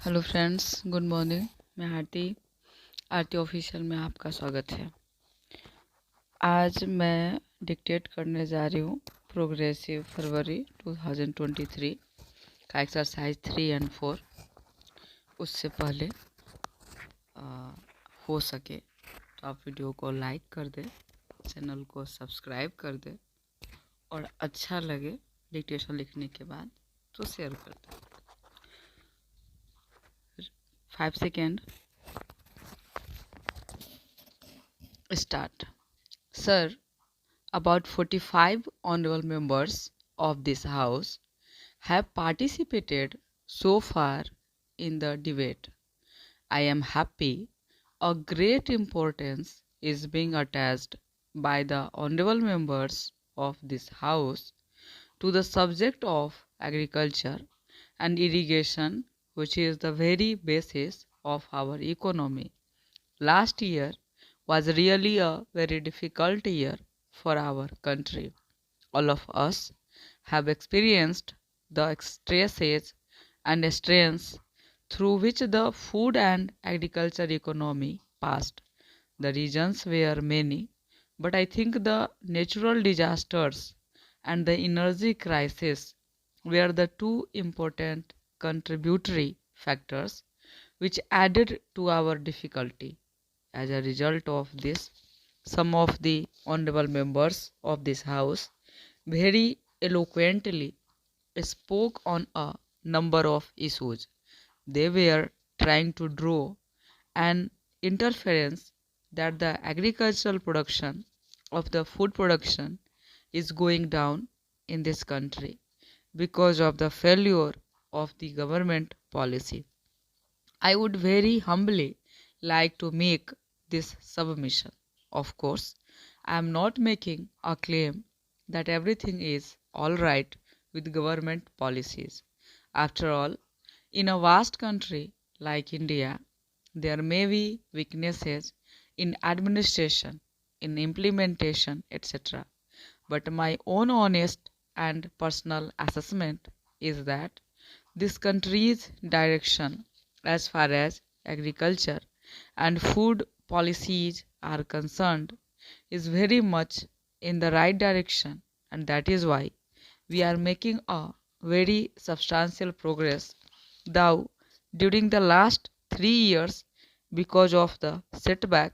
Hello friends, good morning. मैं आरती आरती official में आपका स्वागत है। आज मैं डिक्टेट करने जा रही हूँ प्रोग्रेसिव फरवरी 2023 का एक्सरसाइज 3 एंड 4। उससे पहले हो सके तो आप वीडियो को लाइक कर दें, चैनल को सब्सक्राइब कर दें और अच्छा लगे डिक्टेशन लिखने के बाद तो शेयर कर दें। 5 second, start. Sir, about 45 honorable members of this House have participated so far in the debate. I am happy a great importance is being attached by the honorable members of this House to the subject of agriculture and irrigation, which is the very basis of our economy. Last year was really a very difficult year for our country. All of us have experienced the stresses and strains through which the food and agriculture economy passed. The reasons were many, but I think the natural disasters and the energy crisis were the two important contributory factors which added to our difficulty. As a result of this, some of the honorable members of this House very eloquently spoke on a number of issues. They were trying to draw an interference that the agricultural production of the food production is going down in this country because of the failure of the government policy. I would very humbly like to make this submission. Of course, I am not making a claim that everything is all right with government policies. After all, in a vast country like India, there may be weaknesses in administration, in implementation, etc. But my own honest and personal assessment is that this country's direction as far as agriculture and food policies are concerned is very much in the right direction, and that is why we are making a very substantial progress, though during the last 3 years because of the setback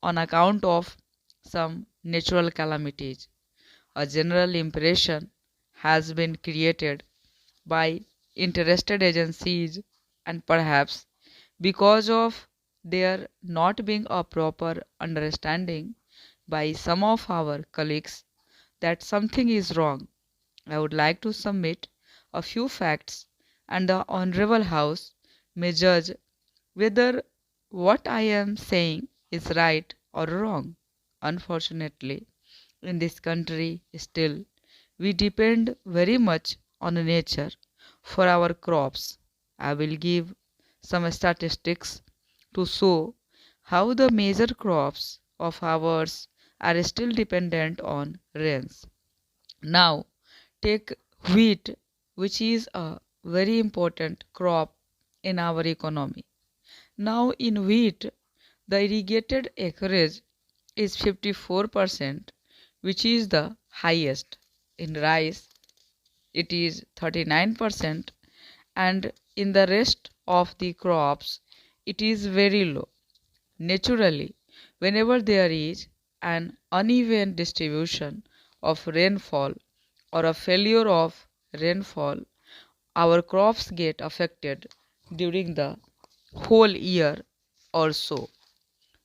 on account of some natural calamities. A general impression has been created by interested agencies and perhaps because of there not being a proper understanding by some of our colleagues that something is wrong. I would like to submit a few facts and the Honorable House may judge whether what I am saying is right or wrong. Unfortunately, in this country still we depend very much on nature for our crops. I will give some statistics to show how the major crops of ours are still dependent on rains. Now, take wheat, which is a very important crop in our economy. Now, in wheat, the irrigated acreage is 54%, which is the highest. In rice, it is 39%, and in the rest of the crops, it is very low. Naturally, whenever there is an uneven distribution of rainfall or a failure of rainfall, our crops get affected during the whole year or so.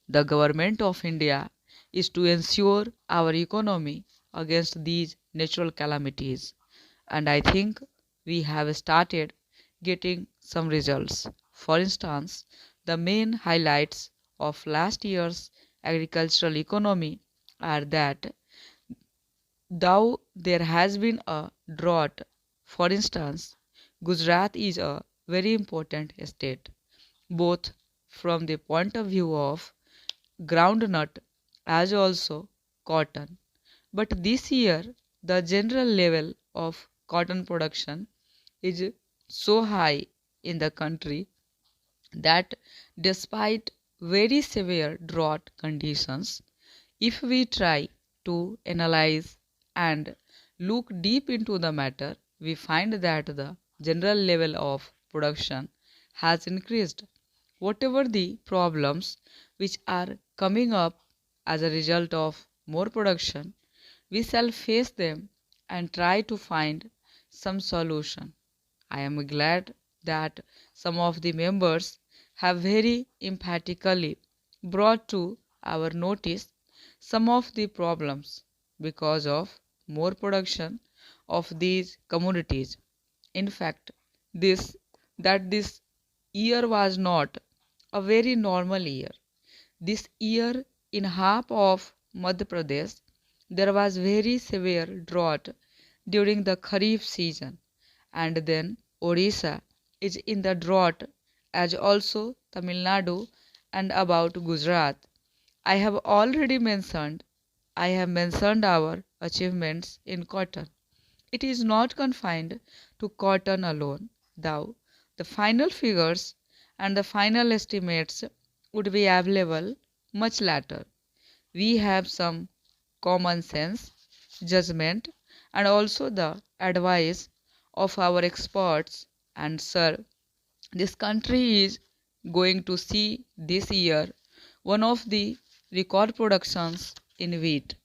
The government of India is to ensure our economy against these natural calamities, and I think we have started getting some results. For instance, the main highlights of last year's agricultural economy are that though there has been a drought, for instance, Gujarat is a very important state, both from the point of view of groundnut as also cotton. But this year, the general level of cotton production is so high in the country that despite very severe drought conditions, if we try to analyze and look deep into the matter, we find that the general level of production has increased. Whatever the problems which are coming up as a result of more production, we shall face them and try to find some solution. I am glad that some of the members have very emphatically brought to our notice some of the problems because of more production of these commodities. In fact, this this year was not a very normal year. This year in half of Madhya Pradesh there was very severe drought during the Kharif season, and then Odisha is in the drought as also Tamil Nadu and about Gujarat. I have already mentioned I have mentioned our achievements in cotton. It is not confined to cotton alone, though the final figures and the final estimates would be available much later. We have some common sense, judgment, and also the advice of our experts. And, sir, this country is going to see this year one of the record productions in wheat.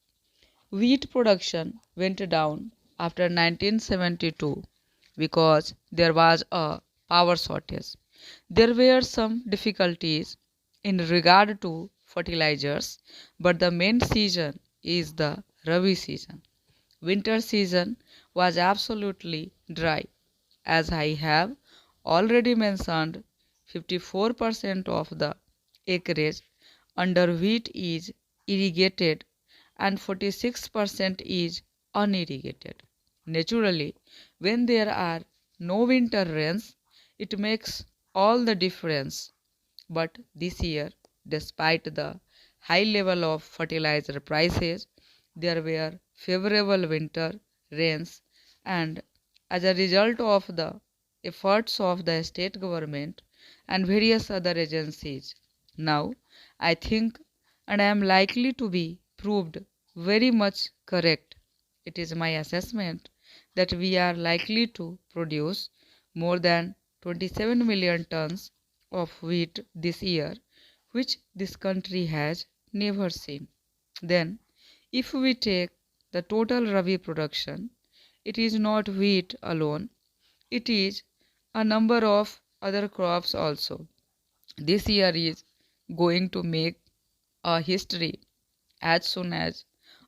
Wheat production went down after 1972 because there was a power shortage. There were some difficulties in regard to fertilizers, but the main season is the Rabi season. Winter season was absolutely dry. As I have already mentioned, 54% of the acreage under wheat is irrigated and 46% is unirrigated. Naturally, when there are no winter rains, it makes all the difference. But this year, despite the high level of fertilizer prices, there were favorable winter rains, and as a result of the efforts of the state government and various other agencies, now I think and I am likely to be proved very much correct. It is my assessment that we are likely to produce more than 27 million tons of wheat this year, which this country has never seen. Then, if we take the total Rabi production, it is not wheat alone, it is a number of other crops also. This year is going to make a history as soon as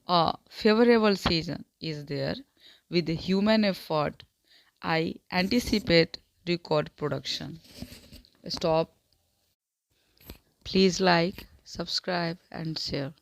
a favorable season is there. With human effort, I anticipate record production. Stop. Please like, subscribe, and share.